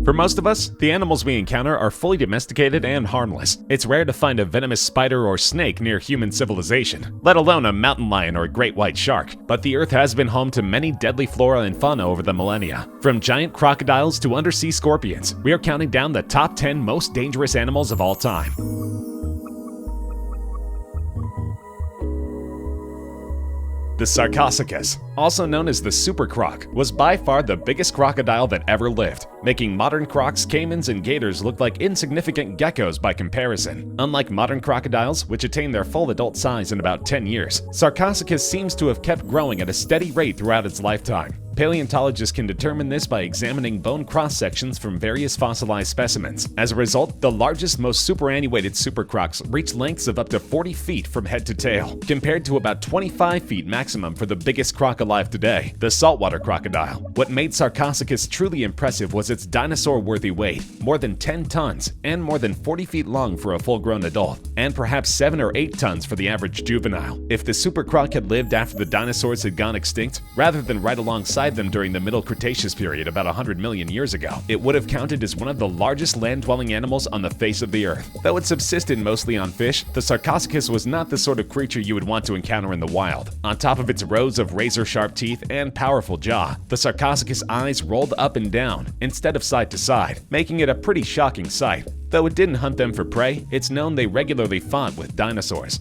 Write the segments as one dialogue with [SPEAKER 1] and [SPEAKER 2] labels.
[SPEAKER 1] For most of us, the animals we encounter are fully domesticated and harmless. It's rare to find a venomous spider or snake near human civilization, let alone a mountain lion or a great white shark. But the Earth has been home to many deadly flora and fauna over the millennia. From giant crocodiles to undersea scorpions, we are counting down the top 10 most dangerous animals of all time. The SARCOSUCHUS, also known as the super croc, was by far the biggest crocodile that ever lived, making modern crocs, caimans, and gators look like insignificant geckos by comparison. Unlike modern crocodiles, which attain their full adult size in about 10 years, SARCOSUCHUS seems to have kept growing at a steady rate throughout its lifetime. Paleontologists can determine this by examining bone cross-sections from various fossilized specimens. As a result, the largest, most superannuated super crocs reach lengths of up to 40 feet from head to tail, compared to about 25 feet maximum for the biggest croc alive today, the saltwater crocodile. What made SARCOSUCHUS truly impressive was its dinosaur-worthy weight, more than 10 tons, and more than 40 feet long for a full-grown adult, and perhaps 7 or 8 tons for the average juvenile. If the super croc had lived after the dinosaurs had gone extinct, rather than right alongside them during the Middle Cretaceous period about 100 million years ago, it would have counted as one of the largest land-dwelling animals on the face of the Earth. Though it subsisted mostly on fish, the SARCOSUCHUS was not the sort of creature you would want to encounter in the wild. On top of its rows of razor-sharp teeth and powerful jaw, the SARCOSUCHUS eyes rolled up and down instead of side to side, making it a pretty shocking sight. Though it didn't hunt them for prey, it's known they regularly fought with dinosaurs.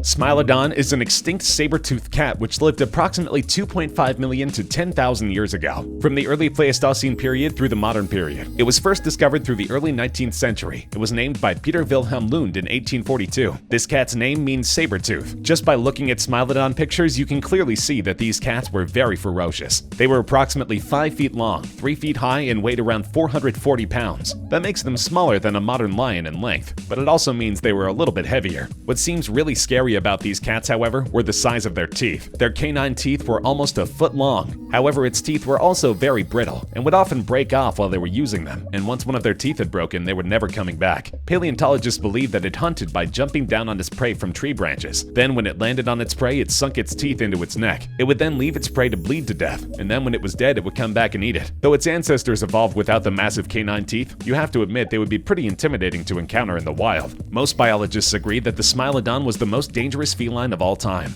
[SPEAKER 1] SMILODON is an extinct saber-toothed cat which lived approximately 2.5 million to 10,000 years ago, from the early Pleistocene period through the modern period. It was first discovered through the early 19th century. It was named by Peter Wilhelm Lund in 1842. This cat's name means saber-tooth. Just by looking at SMILODON pictures, you can clearly see that these cats were very ferocious. They were approximately 5 feet long, 3 feet high, and weighed around 440 pounds. That makes them smaller than a modern lion in length, but it also means they were a little bit heavier. What seems really scary about these cats, however, were the size of their teeth. Their canine teeth were almost a foot long. However, its teeth were also very brittle and would often break off while they were using them, and once one of their teeth had broken, they were never coming back. Paleontologists believe that it hunted by jumping down on its prey from tree branches. Then when it landed on its prey, it sunk its teeth into its neck. It would then leave its prey to bleed to death, and then when it was dead, it would come back and eat it. Though its ancestors evolved without the massive canine teeth, you have to admit they would be pretty intimidating to encounter in the wild. Most biologists agree that the SMILODON was the most dangerous feline of all time.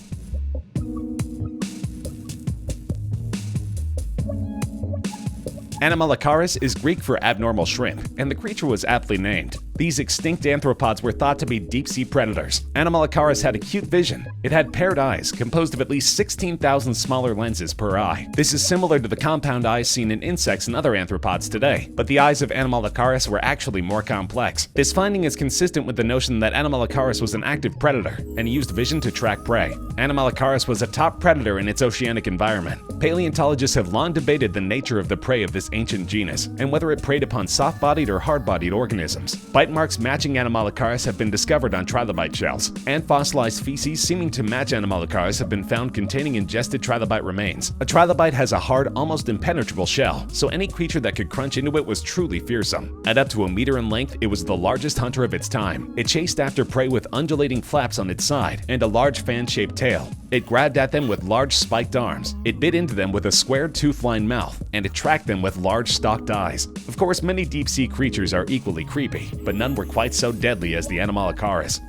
[SPEAKER 1] ANOMALOCARIS is Greek for abnormal shrimp, and the creature was aptly named. These extinct arthropods were thought to be deep-sea predators. ANOMALOCARIS had acute vision. It had paired eyes, composed of at least 16,000 smaller lenses per eye. This is similar to the compound eyes seen in insects and other arthropods today, but the eyes of ANOMALOCARIS were actually more complex. This finding is consistent with the notion that ANOMALOCARIS was an active predator, and used vision to track prey. ANOMALOCARIS was a top predator in its oceanic environment. Paleontologists have long debated the nature of the prey of this ancient genus, and whether it preyed upon soft-bodied or hard-bodied organisms. Bite marks matching ANOMALOCARIS have been discovered on trilobite shells, and fossilized feces seeming to match ANOMALOCARIS have been found containing ingested trilobite remains. A trilobite has a hard, almost impenetrable shell, so any creature that could crunch into it was truly fearsome. At up to a meter in length, it was the largest hunter of its time. It chased after prey with undulating flaps on its side and a large fan-shaped tail. It grabbed at them with large spiked arms. It bit into them with a square tooth-lined mouth, and it tracked them with large stalked eyes. Of course, many deep-sea creatures are equally creepy, but none were quite so deadly as the ANOMALOCARIS.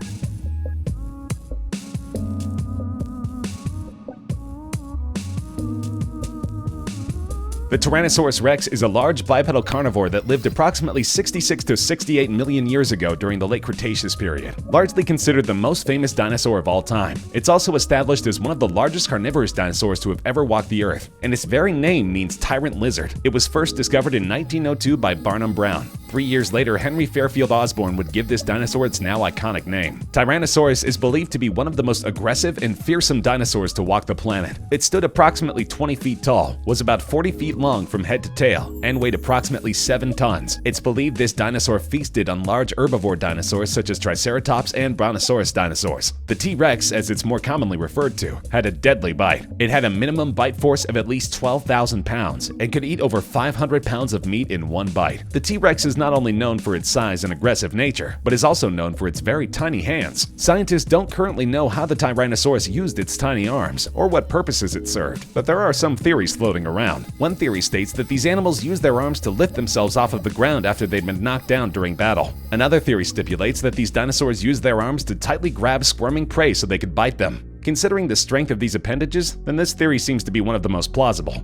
[SPEAKER 1] The Tyrannosaurus rex is a large bipedal carnivore that lived approximately 66 to 68 million years ago during the late Cretaceous period, largely considered the most famous dinosaur of all time. It's also established as one of the largest carnivorous dinosaurs to have ever walked the Earth, and its very name means tyrant lizard. It was first discovered in 1902 by Barnum Brown. 3 years later, Henry Fairfield Osborn would give this dinosaur its now iconic name. Tyrannosaurus is believed to be one of the most aggressive and fearsome dinosaurs to walk the planet. It stood approximately 20 feet tall, was about 40 feet long from head to tail, and weighed approximately 7 tons. It's believed this dinosaur feasted on large herbivore dinosaurs such as Triceratops and Brontosaurus dinosaurs. The T-Rex, as it's more commonly referred to, had a deadly bite. It had a minimum bite force of at least 12,000 pounds and could eat over 500 pounds of meat in one bite. The T-Rex is not only known for its size and aggressive nature, but is also known for its very tiny hands. Scientists don't currently know how the Tyrannosaurus used its tiny arms, or what purposes it served, but there are some theories floating around. One theory states that these animals used their arms to lift themselves off of the ground after they'd been knocked down during battle. Another theory stipulates that these dinosaurs used their arms to tightly grab squirming prey so they could bite them. Considering the strength of these appendages, then this theory seems to be one of the most plausible.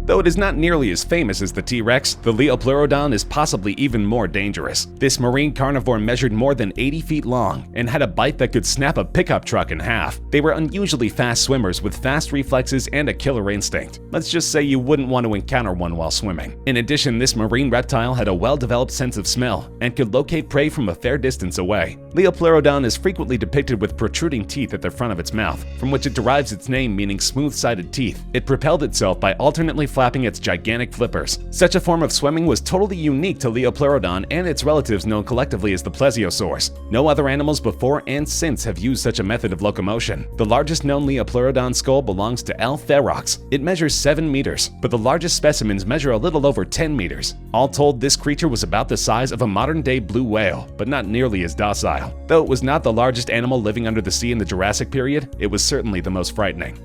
[SPEAKER 1] Though it is not nearly as famous as the T-Rex, the LIOPLEURODON is possibly even more dangerous. This marine carnivore measured more than 80 feet long and had a bite that could snap a pickup truck in half. They were unusually fast swimmers with fast reflexes and a killer instinct. Let's just say you wouldn't want to encounter one while swimming. In addition, this marine reptile had a well-developed sense of smell and could locate prey from a fair distance away. LIOPLEURODON is frequently depicted with protruding teeth at the front of its mouth, from which it derives its name meaning smooth-sided teeth. It propelled itself by alternately flapping its gigantic flippers. Such a form of swimming was totally unique to LIOPLEURODON and its relatives known collectively as the plesiosaurs. No other animals before and since have used such a method of locomotion. The largest known LIOPLEURODON skull belongs to L. ferox. It measures 7 meters, but the largest specimens measure a little over 10 meters. All told, this creature was about the size of a modern-day blue whale, but not nearly as docile. Though it was not the largest animal living under the sea in the Jurassic period, it was certainly the most frightening.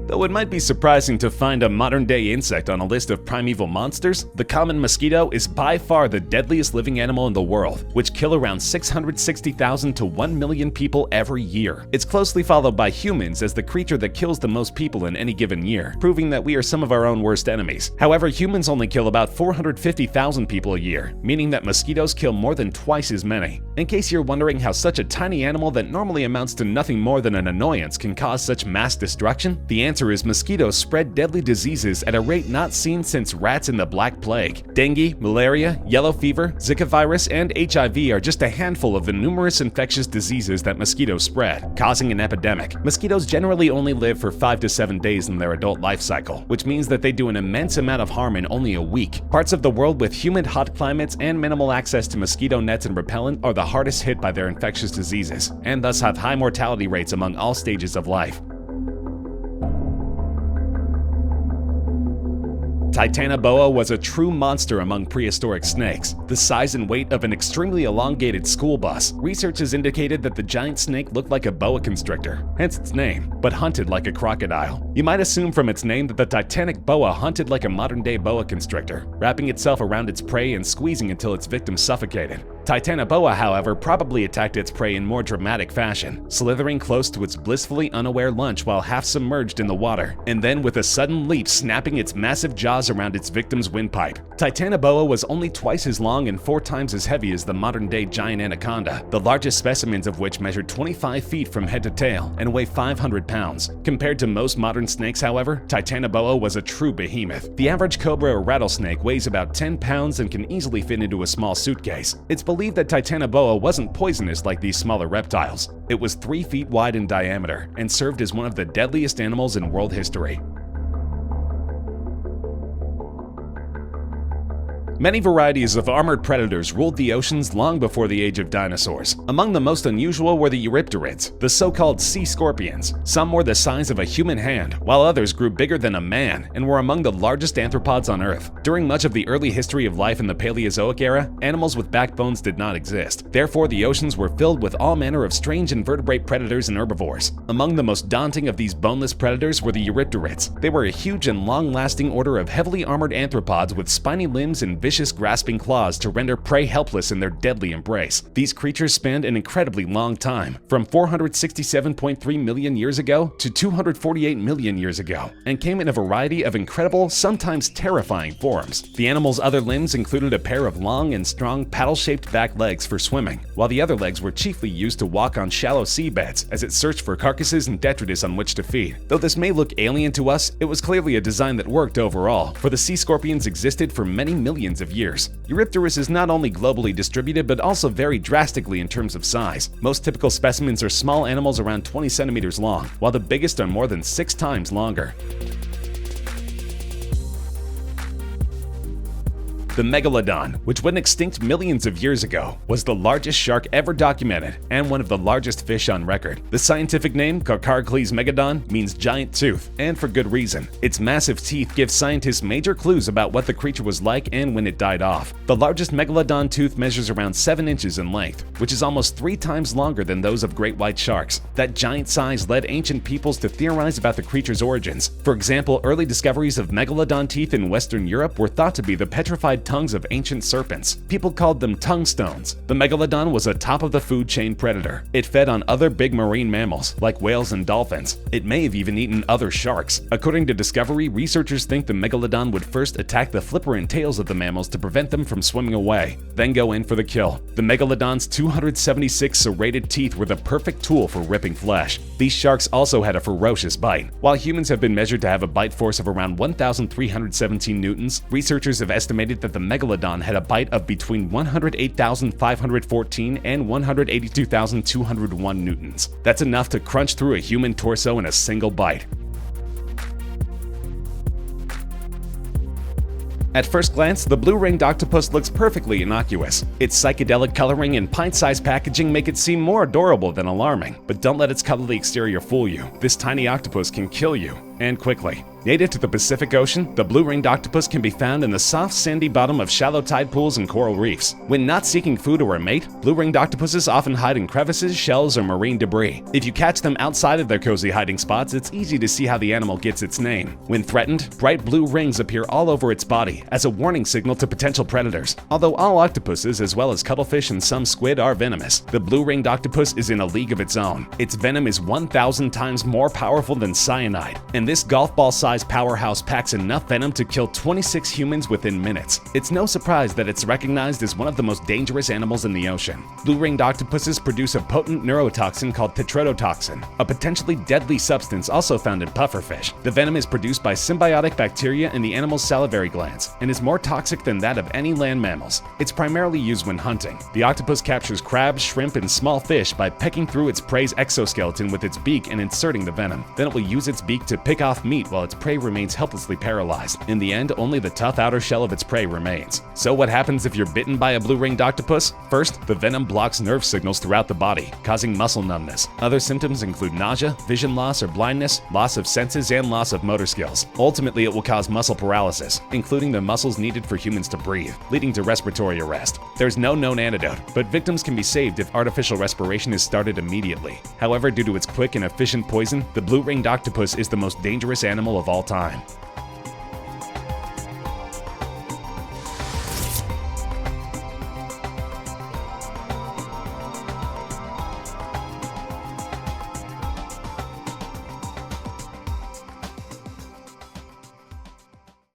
[SPEAKER 1] Though it might be surprising to find a modern-day insect on a list of primeval monsters, the common mosquito is by far the deadliest living animal in the world, which kill around 660,000 to 1 million people every year. It's closely followed by humans as the creature that kills the most people in any given year, proving that we are some of our own worst enemies. However, humans only kill about 450,000 people a year, meaning that mosquitoes kill more than twice as many. In case you're wondering how such a tiny animal that normally amounts to nothing more than an annoyance can cause such mass destruction, the answer is mosquitoes spread deadly diseases at a rate not seen since rats in the Black Plague. Dengue, malaria, yellow fever, Zika virus, and HIV are just a handful of the numerous infectious diseases that mosquitoes spread, causing an epidemic. Mosquitoes generally only live for 5 to 7 days in their adult life cycle, which means that they do an immense amount of harm in only a week. Parts of the world with humid, hot climates and minimal access to mosquito nets and repellent are the hardest hit by their infectious diseases, and thus have high mortality rates among all stages of life. TITANOBOA was a true monster among prehistoric snakes, the size and weight of an extremely elongated school bus. Research has indicated that the giant snake looked like a boa constrictor, hence its name, but hunted like a crocodile. You might assume from its name that the titanic boa hunted like a modern-day boa constrictor, wrapping itself around its prey and squeezing until its victim suffocated. TITANOBOA, however, probably attacked its prey in more dramatic fashion, slithering close to its blissfully unaware lunch while half submerged in the water, and then with a sudden leap snapping its massive jaws around its victim's windpipe. TITANOBOA was only twice as long and 4 times as heavy as the modern-day giant anaconda, the largest specimens of which measured 25 feet from head to tail and weigh 500 pounds. Compared to most modern snakes, however, TITANOBOA was a true behemoth. The average cobra or rattlesnake weighs about 10 pounds and can easily fit into a small suitcase. It's believed that TITANOBOA wasn't poisonous like these smaller reptiles. It was 3 feet wide in diameter and served as one of the deadliest animals in world history. Many varieties of armored predators ruled the oceans long before the age of dinosaurs. Among the most unusual were the eurypterids, the so-called sea scorpions. Some were the size of a human hand, while others grew bigger than a man and were among the largest arthropods on Earth. During much of the early history of life in the Paleozoic era, animals with backbones did not exist. Therefore, the oceans were filled with all manner of strange invertebrate predators and herbivores. Among the most daunting of these boneless predators were the eurypterids. They were a huge and long-lasting order of heavily armored arthropods with spiny limbs and vicious grasping claws to render prey helpless in their deadly embrace. These creatures spanned an incredibly long time, from 467.3 million years ago to 248 million years ago, and came in a variety of incredible, sometimes terrifying forms. The animal's other limbs included a pair of long and strong paddle-shaped back legs for swimming, while the other legs were chiefly used to walk on shallow seabeds as it searched for carcasses and detritus on which to feed. Though this may look alien to us, it was clearly a design that worked overall, for the sea scorpions existed for many millions of years. Eurypterus is not only globally distributed but also vary drastically in terms of size. Most typical specimens are small animals around 20 centimeters long, while the biggest are more than 6 times longer. The Megalodon, which went extinct millions of years ago, was the largest shark ever documented and one of the largest fish on record. The scientific name, Carcarcles megadon, means giant tooth, and for good reason. Its massive teeth give scientists major clues about what the creature was like and when it died off. The largest megalodon tooth measures around 7 inches in length, which is almost 3 times longer than those of great white sharks. That giant size led ancient peoples to theorize about the creature's origins. For example, early discoveries of megalodon teeth in Western Europe were thought to be the petrified tongues of ancient serpents. People called them tongue stones. The megalodon was a top-of-the-food chain predator. It fed on other big marine mammals, like whales and dolphins. It may have even eaten other sharks. According to Discovery, researchers think the megalodon would first attack the flipper and tails of the mammals to prevent them from swimming away, then go in for the kill. The megalodon's 276 serrated teeth were the perfect tool for ripping flesh. These sharks also had a ferocious bite. While humans have been measured to have a bite force of around 1,317 newtons, researchers have estimated that the megalodon had a bite of between 108,514 and 182,201 newtons. That's enough to crunch through a human torso in a single bite. At first glance, the blue-ringed octopus looks perfectly innocuous. Its psychedelic coloring and pint-sized packaging make it seem more adorable than alarming. But don't let its cuddly exterior fool you. This tiny octopus can kill you, and quickly. Native to the Pacific Ocean, the blue-ringed octopus can be found in the soft, sandy bottom of shallow tide pools and coral reefs. When not seeking food or a mate, blue-ringed octopuses often hide in crevices, shells, or marine debris. If you catch them outside of their cozy hiding spots, it's easy to see how the animal gets its name. When threatened, bright blue rings appear all over its body as a warning signal to potential predators. Although all octopuses, as well as cuttlefish and some squid, are venomous, the blue-ringed octopus is in a league of its own. Its venom is 1,000 times more powerful than cyanide, and this golf ball-sized powerhouse packs enough venom to kill 26 humans within minutes. It's no surprise that it's recognized as one of the most dangerous animals in the ocean. Blue-ringed octopuses produce a potent neurotoxin called tetrodotoxin, a potentially deadly substance also found in pufferfish. The venom is produced by symbiotic bacteria in the animal's salivary glands and is more toxic than that of any land mammals. It's primarily used when hunting. The octopus captures crabs, shrimp, and small fish by pecking through its prey's exoskeleton with its beak and inserting the venom. Then it will use its beak to pick off meat while its prey remains helplessly paralyzed. In the end, only the tough outer shell of its prey remains. So what happens if you're bitten by a blue-ringed octopus? First, the venom blocks nerve signals throughout the body, causing muscle numbness. Other symptoms include nausea, vision loss or blindness, loss of senses, and loss of motor skills. Ultimately, it will cause muscle paralysis, including the muscles needed for humans to breathe, leading to respiratory arrest. There's no known antidote, but victims can be saved if artificial respiration is started immediately. However, due to its quick and efficient poison, the blue-ringed octopus is the most dangerous animal of all time.